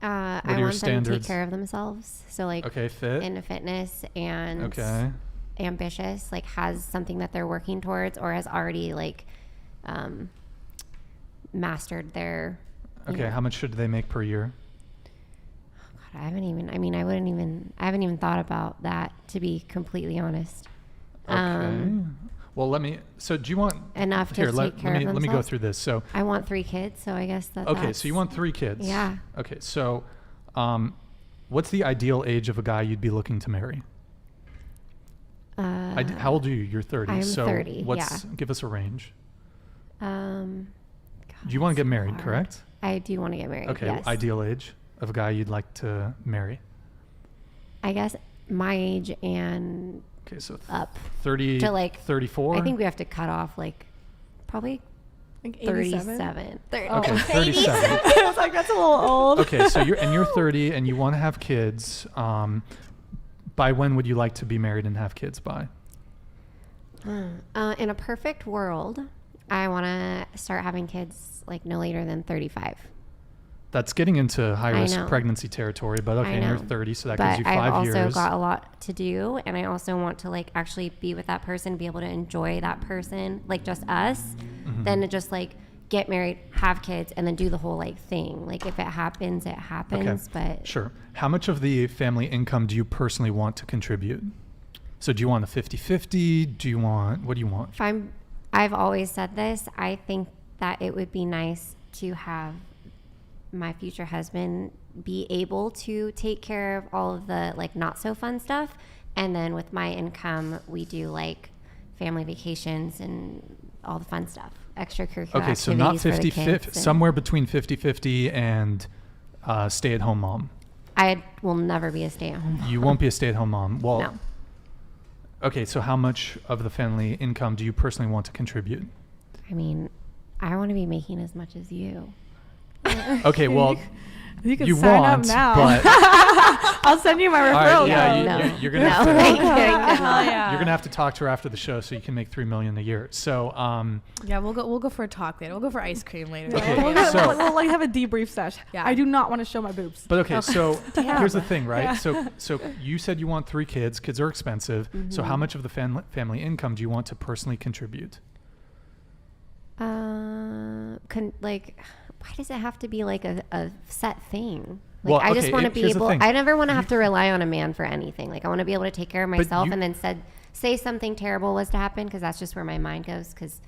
I want them to take care of themselves. So like, fit into fitness and ambitious, like has something that they're working towards or has already like mastered their. Okay. How much should they make per year? Oh God, I haven't even thought about that, to be completely honest. Okay. Well, do you want enough to take care of themselves? Let me go through this. So I want 3 kids, so I guess that's okay. So you want 3 kids? Yeah. Okay. So, what's the ideal age of a guy you'd be looking to marry? How old are you? You're 30. I'm 30. Give us a range. God, Do you want to get married? Correct. I do want to get married. Okay. Yes. Ideal age of a guy you'd like to marry? I guess my age and. Okay, so up 30 to like 34. I think we have to cut off like probably like 37. Okay, 37. I was like, that's a little old. Okay, so you're 30 and you want to have kids. By when would you like to be married and have kids by? In a perfect world, I want to start having kids like no later than 35. That's getting into high-risk pregnancy territory, but okay, you're 30, so that gives you 5 years. But I've also got a lot to do, and I also want to like actually be with that person, be able to enjoy that person, like just us, then to just like get married, have kids, and then do the whole like thing. Like if it happens, it happens. Okay. But sure. How much of the family income do you personally want to contribute? So do you want a 50-50? What do you want? I've always said this. I think that it would be nice to have my future husband be able to take care of all of the like not so fun stuff, and then with my income we do like family vacations and all the fun stuff, extracurricular activities. So not 50-50, somewhere between 50-50 and stay-at-home mom. I will never be a stay-at-home mom. You won't be a stay-at-home mom. Well, no. Okay, so how much of the family income do you personally want to contribute? I mean, I want to be making as much as you. Okay, well, you can sign up now. But I'll send you my referral. Right, you're gonna have to talk to her after the show so you can make $3 million a year. So we'll go for a talk later. We'll go for ice cream later. Okay, we'll like have a debrief session. Yeah, I do not want to show my boobs. But okay, so here's the thing, right? Yeah. So you said you want 3 kids. Kids are expensive. Mm-hmm. So how much of the family income do you want to personally contribute? Why does it have to be like a set thing? Like, well, I just want to be able, I never want to have to rely on a man for anything. Like I want to be able to take care of myself and then say something terrible was to happen, because that's just where my mind goes, because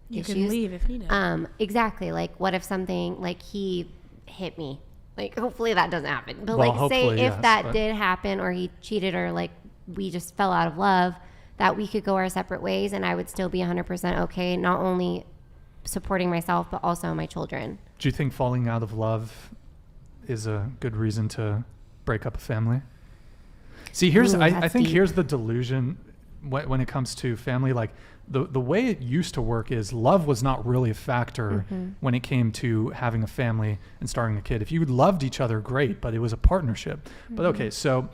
you can leave if needed. Exactly. Like what if something, like he hit me? Like hopefully that doesn't happen. But like say if that did happen, or he cheated, or like we just fell out of love, that we could go our separate ways and I would still be 100% okay, not only supporting myself but also my children. Do you think falling out of love is a good reason to break up a family? See, I think here's the delusion when it comes to family. Like the way it used to work is love was not really a factor when it came to having a family and starting a kid. If you loved each other, great, but it was a partnership. But okay, so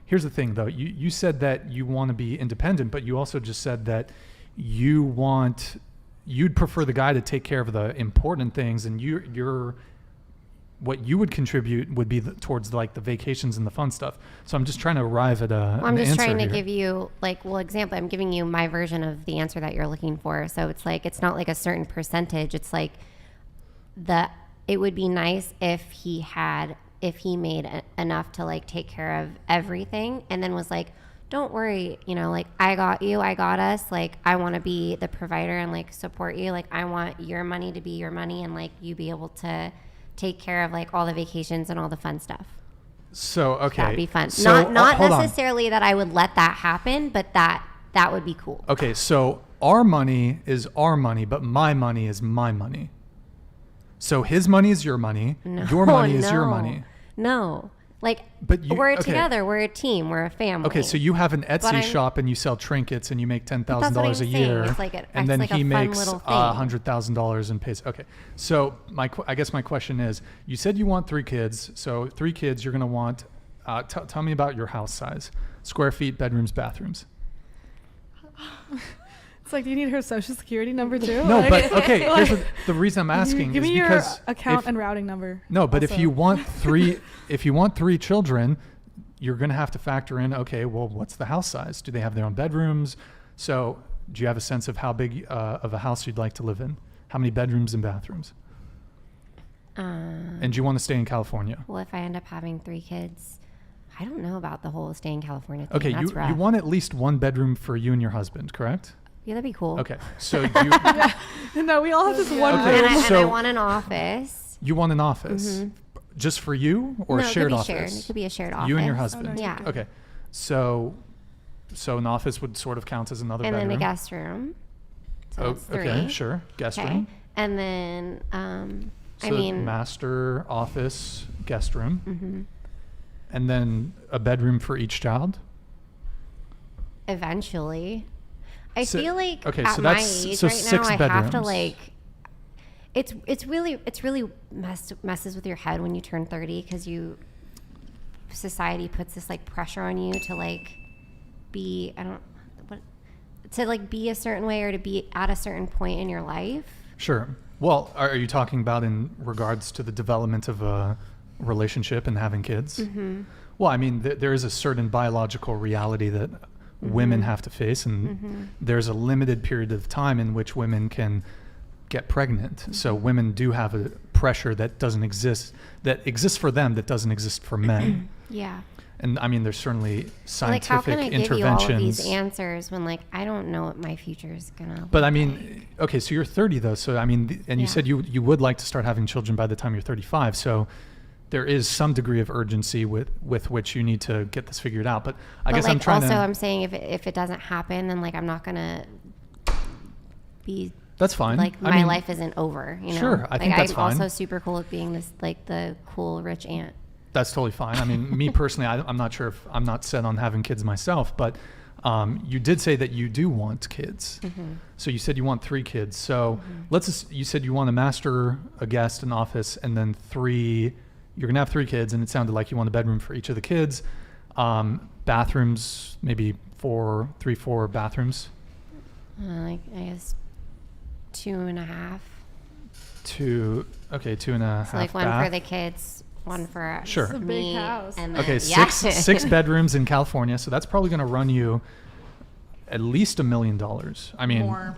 here's the thing though. You said that you want to be independent, but you also just said that you'd prefer the guy to take care of the important things, and you're what you would contribute would be towards like the vacations and the fun stuff. So I'm just trying to arrive at I'm just trying to give you example. I'm giving you my version of the answer that you're looking for. So it's like, it's not like a certain percentage. It's like it would be nice if he made enough to like take care of everything, and then was like, don't worry, like I got you, I got us. Like I want to be the provider and like support you. Like I want your money to be your money, and like you be able to take care of like all the vacations and all the fun stuff. So okay, that'd be fun. So, not necessarily that I would let that happen, but that would be cool. Okay, so our money is our money, but my money is my money. So his money is your money. No, your money is your money. No. We're together. We're a team. We're a family. Okay, so you have an Etsy shop and you sell trinkets and you make $10,000 a year, and then he makes $100,000 and pays. Okay, so I guess my question is, you said you want 3 kids. So 3 kids, you're gonna want. Tell me about your house size, square feet, bedrooms, bathrooms. It's like, do you need her social security number too? No, Like- but okay. Here's the reason I'm asking Give is me your because account if, and routing number. no, but if also. you want three children, you're going to have to factor in. Okay, well, what's the house size? Do they have their own bedrooms? So, do you have a sense of how big of a house you'd like to live in? How many bedrooms and bathrooms? And do you want to stay in California? Well, if I end up having 3 kids, I don't know about the whole stay in California thing. Okay, That's rough. you want at least one bedroom for you and your husband, correct? Yeah, that'd be cool. Okay, so you No, we all have this one Okay, And, room. I so- want an office. you want an office just for you or No, a shared it could be office? shared. It could be a shared office. You and your Oh, husband. no, Yeah. Okay, so an office would sort of count as another And bedroom. then a guest room. So Oh, that's 3. okay, sure. Guest Okay. room. And then, So I mean, master, office, guest room, mhm. and then a bedroom for each child. Eventually. I So- feel like okay, at so my that's- age so right 6 now, I have to bedrooms. like. It's really messes with your head when you turn 30 because society puts this like pressure on you to like be to like be a certain way or to be at a certain point in your life. Sure. Well, are you talking about in regards to the development of a relationship and having kids? Mm-hmm. Well, I mean, there is a certain biological reality that women have to face, and there's a limited period of time in which women can get pregnant. So women do have a pressure that exists for them that doesn't exist for men. Yeah. And I mean, there's certainly Like, scientific how can I give you all of interventions. these answers when like I don't know what my future is gonna? But I look mean, like. okay, so you're 30 though. So I mean, and you Yeah. said you would like to start having children by the time you're 35. So there is some degree of urgency with which you need to get this figured out. But I guess like, I'm trying also, to. I'm saying if it doesn't happen, then like I'm not gonna be That's fine. like I my mean, life isn't over. You know? Sure, I like, think that's I'm fine. also super cool with being this like the cool rich aunt. That's totally fine. I mean, me personally, I'm not sure if I'm not set on having kids myself, but you did say that you do want kids. So you said you want 3 kids. So you said you want a master, a guest, an office, and then 3. You're gonna have 3 kids, and it sounded like you want a bedroom for each of the kids. Bathrooms, maybe 4 bathrooms. Like I guess 2.5. 2 and a half. So like one bath. for the kids, one for Sure. It's a big me, house. and then, Okay, yeah. six bedrooms in California, so that's probably going to run you at least $1 million. I mean, More.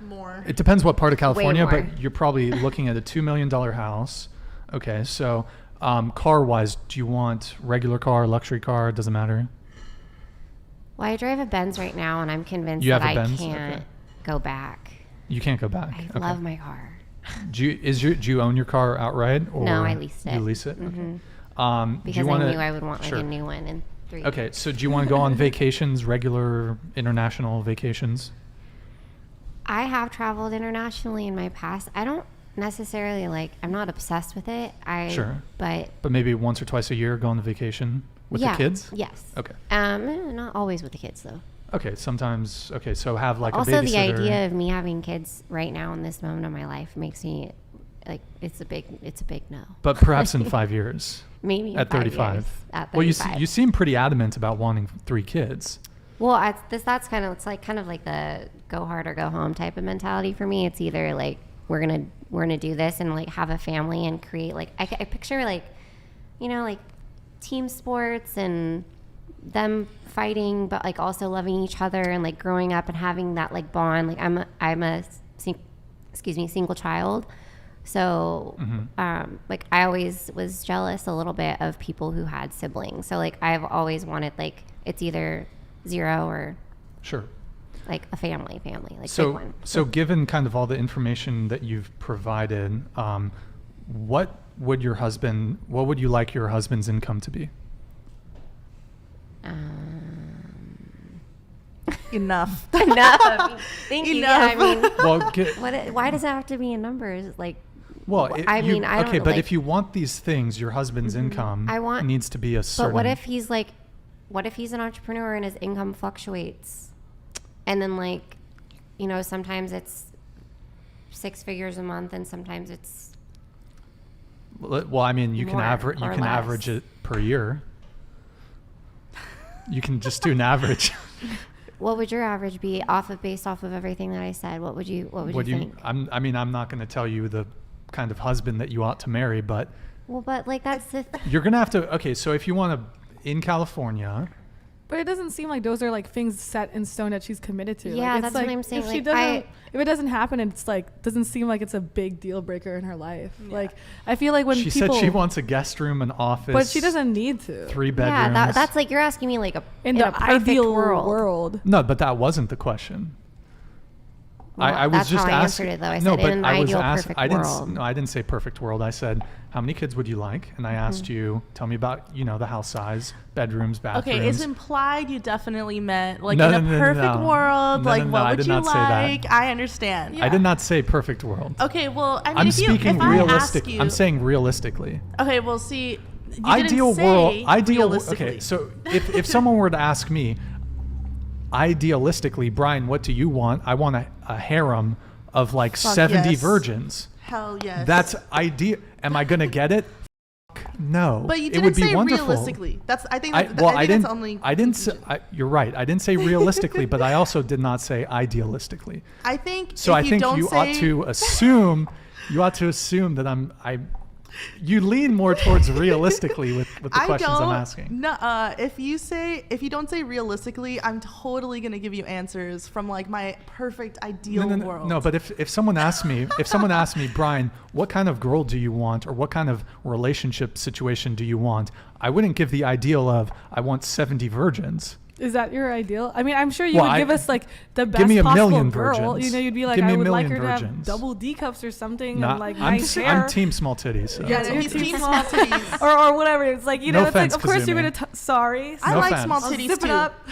More. it depends what part of California, more. but you're probably looking at a $2 million house. Okay, so car-wise, do you want regular car, luxury car? Doesn't matter. Well, I drive a Benz right now, and I'm convinced You that have a I Benz? can't Okay. go back. You can't go back. I Okay. love my car. Do you own your car outright, or No, I leased it. You lease it. Mhm. Okay. Do you Because wanna, I knew I would want like sure. a new one in 3 Okay, years. so do you want to go on vacations, regular international vacations? I have traveled internationally in my past. I don't necessarily like. I'm not obsessed with it. Sure. But But maybe once or twice a year go on the vacation with yeah, the kids? Yes. Okay. Not always with the kids though. Okay, sometimes, okay, so have like Also, a babysitter. the idea of me having kids right now in this moment of my life makes me like it's a big no. But perhaps in 5 years. Maybe in At 5 35. years, at 35. Well, you seem pretty adamant about wanting 3 kids. Well, that's kind of kind of like the go hard or go home type of mentality for me. It's either like we're gonna do this and like have a family and create like I picture like like team sports and them fighting but like also loving each other and like growing up and having that like bond. Like I'm a single child. So, like I always was jealous a little bit of people who had siblings. So like I've always wanted like it's either 0 or Sure. like a family, like big So, one. so given kind of all the information that you've provided, what would you like your husband's income to be? Enough. Enough. Thank you. Yeah, I mean, Well, why does it have to be in numbers? Like, well, I mean, I don't okay, know, but like- if you want these things, your husband's income needs to be a certain. but what if he's an entrepreneur and his income fluctuates, and then like, sometimes it's 6 figures a month, and sometimes it's Well, I mean, you can more average. You or can less. average it per year. You can just do an average. what would your average be based off of everything that I said? What would you think? I'm not going to tell you the kind of husband that you ought to marry, but like that's the you're going to have to. Okay, so if you want to in California. But it doesn't seem like those are like things set in stone that she's committed to. Yeah, like, that's like, what I'm saying. If she doesn't, if it doesn't happen, it's like doesn't seem like it's a big deal breaker in her life. Yeah. Like I feel like when she people said she wants a guest room, an office, but she doesn't need to. 3 bedrooms. Yeah, that's like you're asking me like in the ideal world. No, but that wasn't the question. Well, I was just asking. I answered it though. I said in an ideal perfect world. No, I didn't say perfect world. I said how many kids would you like, and I asked you, tell me about the house size, bedrooms, bathrooms. Okay, it's implied you definitely meant like in a perfect world. Like what would you like? I understand. Yeah. I did not say perfect world. Okay, well, I mean, I'm speaking realistic. I'm saying realistically. Okay, well, see, you ideal didn't say world. Realistically. Okay, so if someone were to ask me, idealistically, Brian, what do you want? I want a harem of like 70 virgins. Hell yes. That's ideal. Am I gonna get it? No. But you it would didn't be say wonderful. realistically. I think that's only. I didn't say. You're right. I didn't say realistically, but I also did not say idealistically. I think. So I think you ought to assume. You ought to assume that you lean more towards realistically with the questions I'm asking. No, if you don't say realistically, I'm totally gonna give you answers from like my perfect ideal world. No, but if someone asks me, Brian, what kind of girl do you want, or what kind of relationship situation do you want? I wouldn't give the ideal of I want 70 virgins. Is that your ideal? I mean, I'm sure you would give us like the best give me a possible million girl. Virgins. You'd be like, I would like her to have double D cups or something, and like nice hair. I'm team small titties. So. Yeah, he's team small titties, or whatever. It's like no it's offense, like of course Kazumi. you're gonna. Sorry, I like small titties zip too. it up.